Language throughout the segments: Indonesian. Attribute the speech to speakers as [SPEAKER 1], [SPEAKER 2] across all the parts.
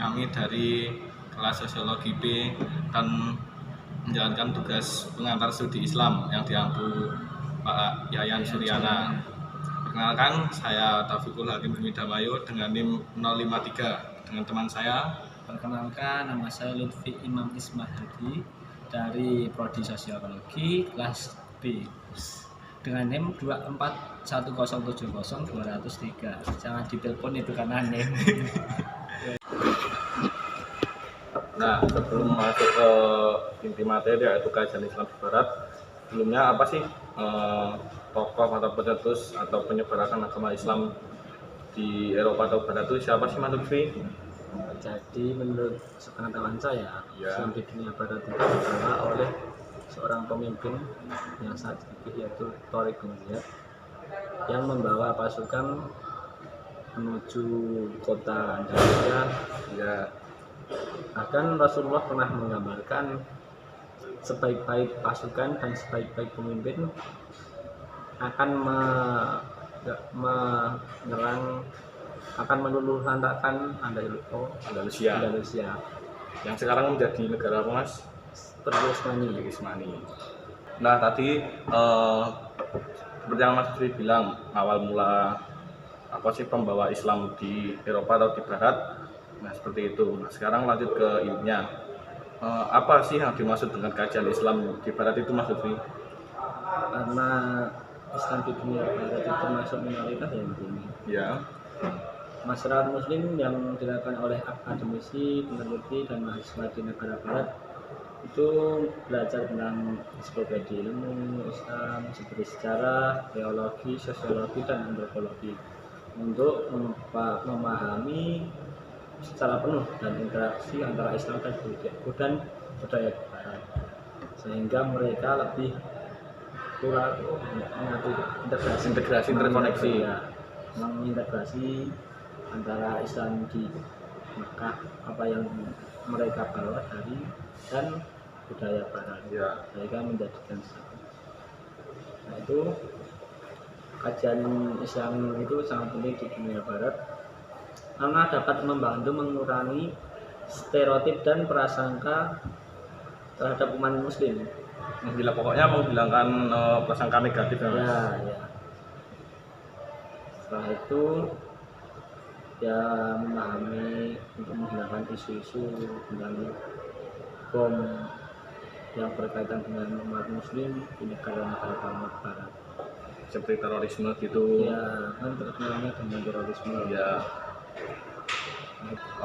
[SPEAKER 1] Kami dari kelas Sosiologi B dan menjalankan tugas pengantar studi Islam yang diampu Pak Yayan Suryana. Perkenalkan, saya Taufikul Hakim Hamidamayo dengan NIM 053 dengan teman saya.
[SPEAKER 2] Perkenalkan, nama saya Lutfi Imam Ismahadi dari Prodi Sosiologi kelas B dengan NIM 241070203. Jangan ditelepon itu karena NIM.
[SPEAKER 1] Nah, sebelum masuk ke inti materi yaitu kajian Islam di Barat, sebelumnya apa sih tokoh atau pencetus atau penyebaran agama Islam di Eropa atau Barat itu siapa sih, Mas Lutfi?
[SPEAKER 2] Jadi menurut sepengetahuan saya, Islam di dunia Barat itu dibawa oleh seorang pemimpin yang sangat gigih, yaitu Tariq bin Ziyad, yang membawa pasukan menuju kota Andalusia. Bahkan Rasulullah pernah menggambarkan sebaik-baik pasukan dan sebaik-baik pemimpin akan menyerang, akan meluluhlantakkan Andalusia
[SPEAKER 1] yang sekarang menjadi negara apa, Mas? Osmani. Nah, tadi seperti yang Mas Lutfi bilang, awal mula apa sih pembawa Islam di Eropa atau di Barat. Nah, seperti itu. Nah, sekarang lanjut ke intinya. Apa sih yang dimaksud dengan kajian Islam di Barat itu, Mas Lutfi?
[SPEAKER 2] Karena Islam di dunia Barat itu termasuk minoritas yang tinggi.
[SPEAKER 1] Ya.
[SPEAKER 2] Masyarakat Muslim yang dilakukan oleh akademisi, peneliti, dan mahasiswa di negara Barat itu belajar tentang ensiklopedia ilmu Islam seperti sejarah, teologi, sosiologi, dan antropologi untuk memahami secara penuh dan interaksi antara Islam dan budaya Barat, sehingga mereka lebih integrasi terkoneksi, mengintegrasi antara Islam di Mekah, apa yang mereka bawa dari dan budaya Barat, sehingga menjadikan satu. Nah, itu kajian Islam itu sangat penting di dunia Barat karena dapat membantu mengurangi stereotip dan prasangka terhadap umat Muslim.
[SPEAKER 1] Pokoknya menghilangkan prasangka negatif.
[SPEAKER 2] Ya. Setelah itu ya memahami untuk menghilangkan isu-isu tentang bom yang berkaitan dengan umat Muslim di negara-negara Barat,
[SPEAKER 1] seperti terorisme gitu.
[SPEAKER 2] Ya, kan terkenalnya dengan terorisme.
[SPEAKER 1] Ya.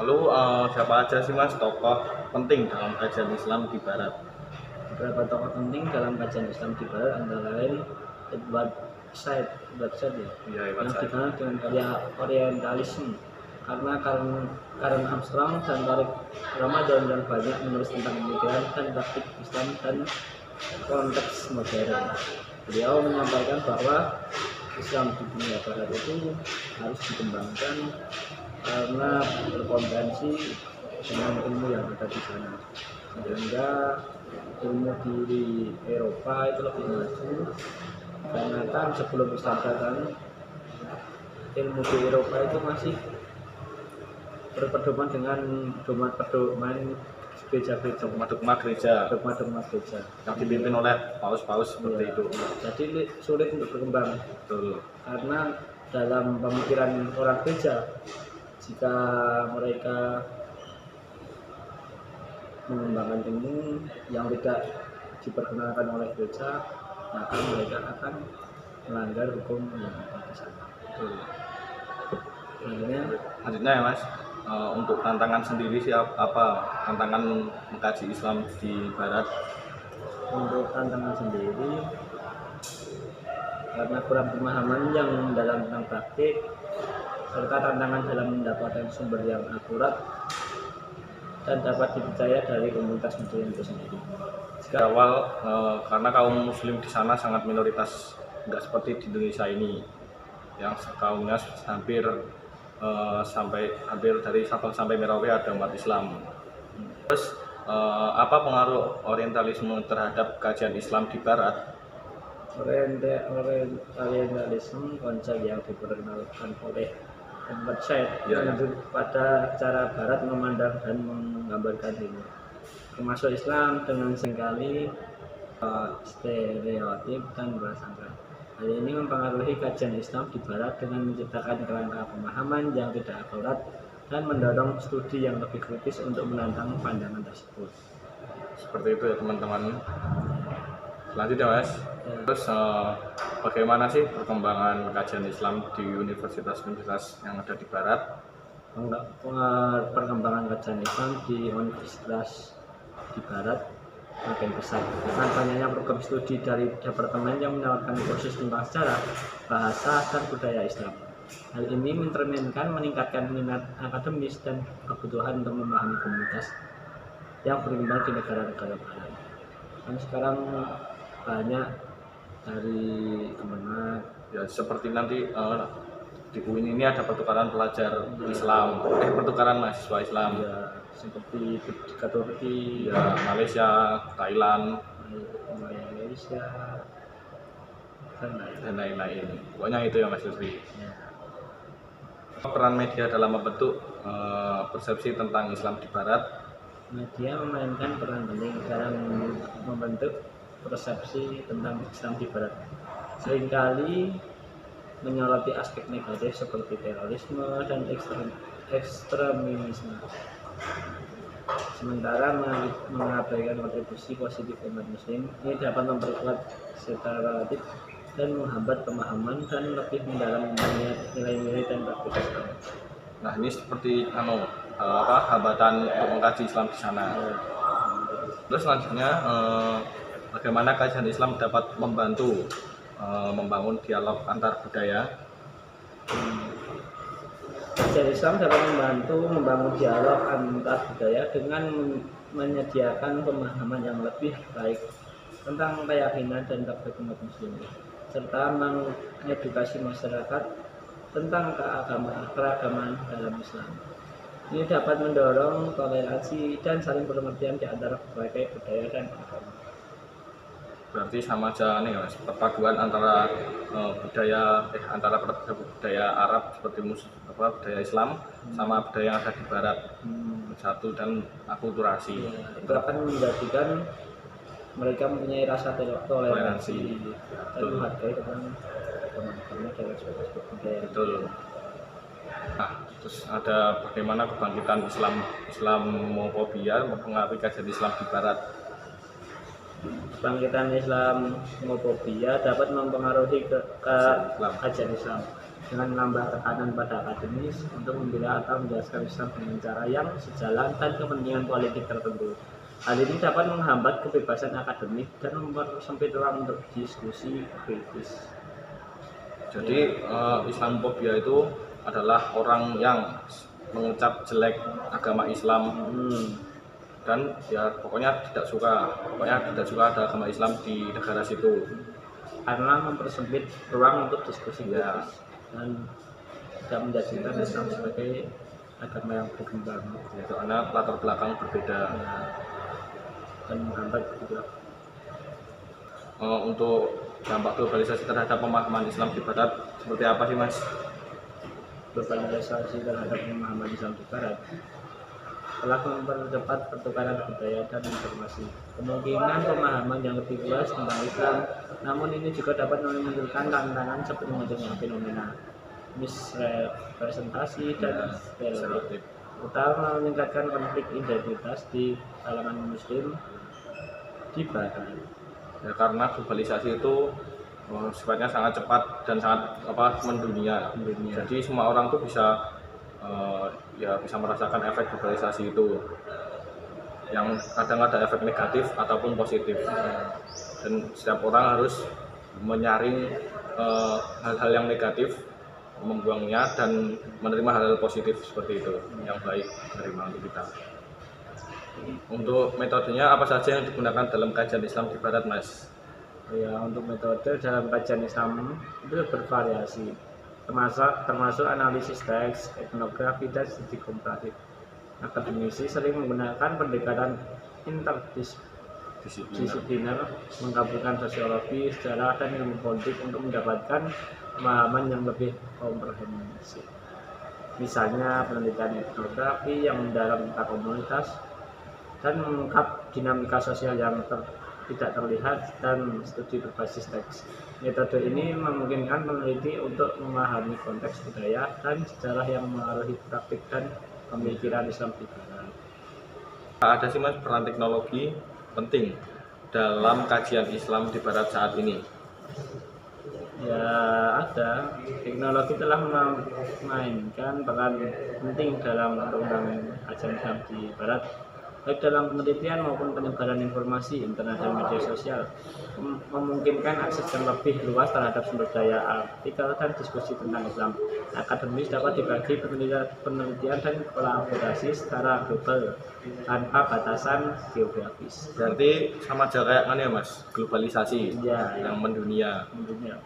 [SPEAKER 1] Lalu siapa aja sih, Mas, tokoh penting dalam kajian Islam di Barat?
[SPEAKER 2] Beberapa tokoh penting dalam kajian Islam di Barat antara lain Edward Said yang dikenal dengan karya Orientalisme, karena Karen Armstrong dan Tariq Ramadan dan banyak menulis tentang pemikiran dan praktik Islam dan konteks modern. Beliau menyampaikan bahwa Islam di dunia Barat itu harus dikembangkan karena berkompetensi dengan ilmu yang ada di sana, sehingga ilmu di Eropa itu lebih maju. Karena kan sebelum Islam datang, ilmu di Eropa itu masih berpedoman dengan pedoman
[SPEAKER 1] dogma gereja
[SPEAKER 2] yang
[SPEAKER 1] dipimpin oleh paus-paus seperti itu.
[SPEAKER 2] Jadi sulit untuk berkembang.
[SPEAKER 1] Betul.
[SPEAKER 2] Karena dalam pemikiran orang gereja, jika mereka mengembangkan ilmu yang tidak diperkenalkan oleh gereja, maka mereka akan melanggar hukum yang ada di sana.
[SPEAKER 1] Selanjutnya ya, Mas, untuk tantangan sendiri sih apa tantangan mengkaji Islam di Barat?
[SPEAKER 2] Untuk tantangan sendiri, karena kurang pemahaman yang dalam tentang praktik, serta tantangan dalam mendapatkan sumber yang akurat dan dapat dipercaya dari komunitas muslim itu sendiri.
[SPEAKER 1] Awal karena kaum muslim di sana sangat minoritas, nggak seperti di Indonesia ini yang kaumnya hampir dari Sabang sampai Merauke ada umat Islam. Terus apa pengaruh Orientalisme terhadap kajian Islam di Barat?
[SPEAKER 2] Orientalisme konsep yang diperkenalkan oleh Edward Said
[SPEAKER 1] Ya, ya.
[SPEAKER 2] menunjuk pada cara Barat memandang dan menggambarkan dirinya, termasuk Islam dengan seringkali stereotip dan prasangka. Hal ini mempengaruhi kajian Islam di Barat dengan menciptakan kerangka pemahaman yang tidak akurat dan mendorong studi yang lebih kritis untuk menantang pandangan tersebut.
[SPEAKER 1] Seperti itu ya teman-teman. Selanjutnya Mas,
[SPEAKER 2] Ya.
[SPEAKER 1] terus bagaimana sih perkembangan kajian Islam di universitas-universitas yang ada di Barat?
[SPEAKER 2] Perkembangan kajian Islam di universitas di Barat makin besar dengan banyaknya program studi dari departemen yang menawarkan kursus tentang sejarah, bahasa, dan budaya Islam. Hal ini meningkatkan minat akademis dan kebutuhan untuk memahami komunitas yang berkembang di negara-negara Barat. Dan sekarang banyak dari Kemenak.
[SPEAKER 1] Ya seperti nanti di UIN ini ada pertukaran pelajar Islam, pertukaran mahasiswa Islam.
[SPEAKER 2] Ya, seperti ke Turki,
[SPEAKER 1] Ya, Malaysia, Thailand,
[SPEAKER 2] Malaysia,
[SPEAKER 1] dan lain-lain. Pokoknya itu ya Mas Lutfi.
[SPEAKER 2] ya.
[SPEAKER 1] Peran media dalam membentuk persepsi tentang Islam di Barat.
[SPEAKER 2] Media memainkan peran penting dalam membentuk persepsi tentang Islam di Barat. Seringkali menyoroti aspek negatif seperti terorisme dan ekstremisme. Sementara mengabaikan kontribusi positif umat Muslim, ini dapat memperkuat stereotip dan menghambat pemahaman dan lebih mendalam nilai-nilai dan praktik Islam.
[SPEAKER 1] Nah ini seperti hambatan untuk mengkaji Islam di sana. Terus selanjutnya bagaimana kajian Islam dapat membantu membangun dialog antar budaya?
[SPEAKER 2] Kajian Islam dapat membantu membangun dialog antar budaya dengan menyediakan pemahaman yang lebih baik tentang keyakinan dan praktik umat Muslim, serta mengedukasi masyarakat tentang keragaman dalam Islam. Ini dapat mendorong toleransi dan saling pengertian di antara berbagai budaya dan agama.
[SPEAKER 1] Berarti sama aja nih Mas, perpaduan antara antara budaya Arab seperti budaya Islam sama budaya yang ada di Barat, satu dan akulturasi.
[SPEAKER 2] Ya, itu akan menjadikan mereka mempunyai rasa toleransi dan menghargai tentang agama dan aspek budaya.
[SPEAKER 1] Betul. Nah, terus ada bagaimana kebangkitan Islamofobia mempengaruhi kajian Islam di Barat.
[SPEAKER 2] Kebangkitan Islamofobia dapat mempengaruhi kajian Islam dengan menambah tekanan pada akademis untuk membela atau menjelaskan Islam dengan cara yang sejalan dan kepentingan politik tertentu. Hal ini dapat menghambat kebebasan akademik dan mempersempit ruang untuk diskusi kritis.
[SPEAKER 1] Jadi Islamofobia itu adalah orang yang mengucap jelek agama Islam dan ya pokoknya tidak suka ada agama Islam di negara situ
[SPEAKER 2] karena mempersempit ruang untuk diskusi
[SPEAKER 1] ya.
[SPEAKER 2] Dan tidak menjadikan Islam sebagai agama yang berkembang
[SPEAKER 1] Ya, karena latar belakang berbeda
[SPEAKER 2] ya, dan menghambat juga.
[SPEAKER 1] Untuk dampak globalisasi terhadap pemahaman Islam di Barat seperti apa sih Mas?
[SPEAKER 2] Globalisasi terhadap pemahaman Islam di Barat telah mempercepat pertukaran budaya dan informasi. Kemungkinan pemahaman yang lebih luas tentang Islam, namun ini juga dapat menimbulkan tantangan seperti munculnya fenomena misrepresentasi dan stereotip, utama meningkatkan konflik identitas di kalangan Muslim di Barat.
[SPEAKER 1] Ya, karena globalisasi itu sifatnya sangat cepat dan sangat mendunia. Jadi semua orang tuh bisa bisa merasakan efek globalisasi itu, yang kadang ada efek negatif ataupun positif, dan setiap orang harus menyaring hal-hal yang negatif, membuangnya dan menerima hal-hal positif seperti itu yang baik menerima untuk kita. Untuk metodenya apa saja yang digunakan dalam kajian Islam di Barat, Mas?
[SPEAKER 2] Ya, untuk metode dalam kajian Islam itu bervariasi, termasuk analisis teks, etnografi, dan studi komparatif. Akademisi sering menggunakan pendekatan interdisipliner, menggabungkan sosiologi, sejarah, dan ilmu politik untuk mendapatkan pemahaman yang lebih komprehensif. misalnya penelitian etnografi yang mendalam tentang komunitas dan mengungkap dinamika sosial yang tidak terlihat dan studi berbasis teks. Metode ini memungkinkan peneliti untuk memahami konteks budaya dan sejarah yang mengaruhi praktik dan pemikiran Islam di Barat.
[SPEAKER 1] Ada sih Mas peran teknologi penting dalam kajian Islam di Barat saat ini.
[SPEAKER 2] Ya ada, teknologi telah memainkan peran penting dalam perkembangan kajian Islam di Barat, baik dalam penelitian maupun penyebaran informasi, internet dan media sosial, memungkinkan akses yang lebih luas terhadap sumber daya artikel dan diskusi tentang Islam. Akademis dapat dibagi penelitian dan kolaborasi secara global tanpa batasan geografis.
[SPEAKER 1] Berarti sama aja kayak mana ya Mas, globalisasi
[SPEAKER 2] Ya,
[SPEAKER 1] yang mendunia.
[SPEAKER 2] tentunya.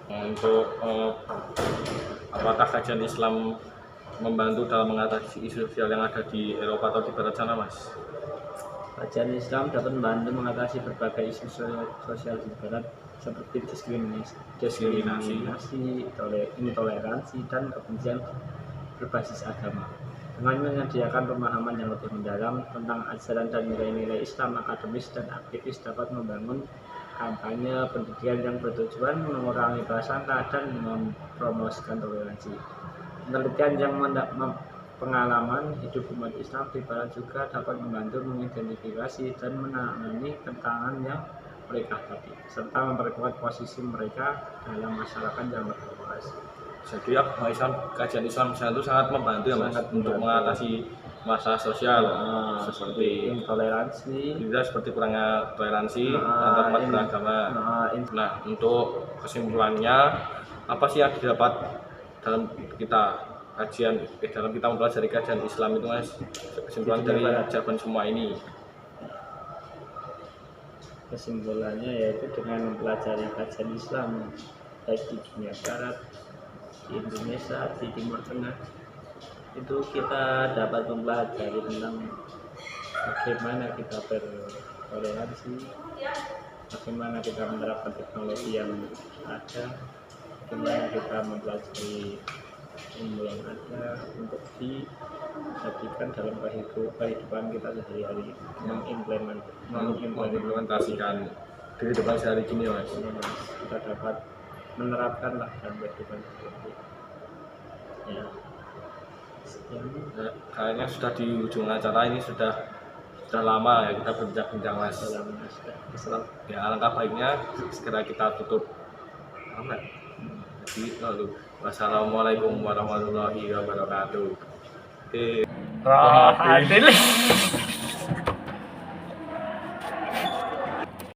[SPEAKER 1] Untuk apakah kajian Islam membantu dalam mengatasi isu sosial yang ada di Eropa atau di Barat sana Mas?
[SPEAKER 2] Kajian Islam dapat membantu mengatasi berbagai isu sosial di Barat seperti diskriminasi, intoleransi, dan kebencian berbasis agama. Dengan menyediakan pemahaman yang lebih mendalam tentang ajaran dan nilai-nilai Islam, akademis dan aktivis dapat membangun kampanye pendidikan yang bertujuan mengurangi prasangka dan mempromosikan toleransi. Penelitian yang pengalaman hidup umat Islam di Barat juga dapat membantu mengidentifikasi dan menangani tantangan yang mereka hadapi, serta memperkuat posisi mereka dalam masyarakat yang lebih luas.
[SPEAKER 1] Jadi ya, kajian Islam itu sangat membantu ya Mas untuk mengatasi masalah sosial seperti
[SPEAKER 2] intoleransi,
[SPEAKER 1] juga seperti kurangnya toleransi antar umat beragama. Nah, untuk kesimpulannya apa sih yang didapat dalam kita mempelajari kajian Islam itu Mas? Kesimpulan dari jawaban semua ini.
[SPEAKER 2] Kesimpulannya yaitu dengan mempelajari kajian Islam baik di dunia Barat, di Indonesia, di Timur Tengah, itu kita dapat mempelajari tentang bagaimana kita bertoleransi, bagaimana kita menerapkan teknologi yang ada, bagaimana kita mempelajari ilmu yang ada untuk dijadikan dalam kehidupan kita sehari-hari,
[SPEAKER 1] mengimplementasikan di kehidupan sehari ini Mas.
[SPEAKER 2] Kita dapat menerapkan lah dalam kehidupan sehari-hari. Ya.
[SPEAKER 1] Kayaknya sudah di ujung acara ini sudah lama ya kita berbincang-bincang Mas. Ya alangkah baiknya segera kita tutup. Jadi wassalamualaikum warahmatullahi wabarakatuh.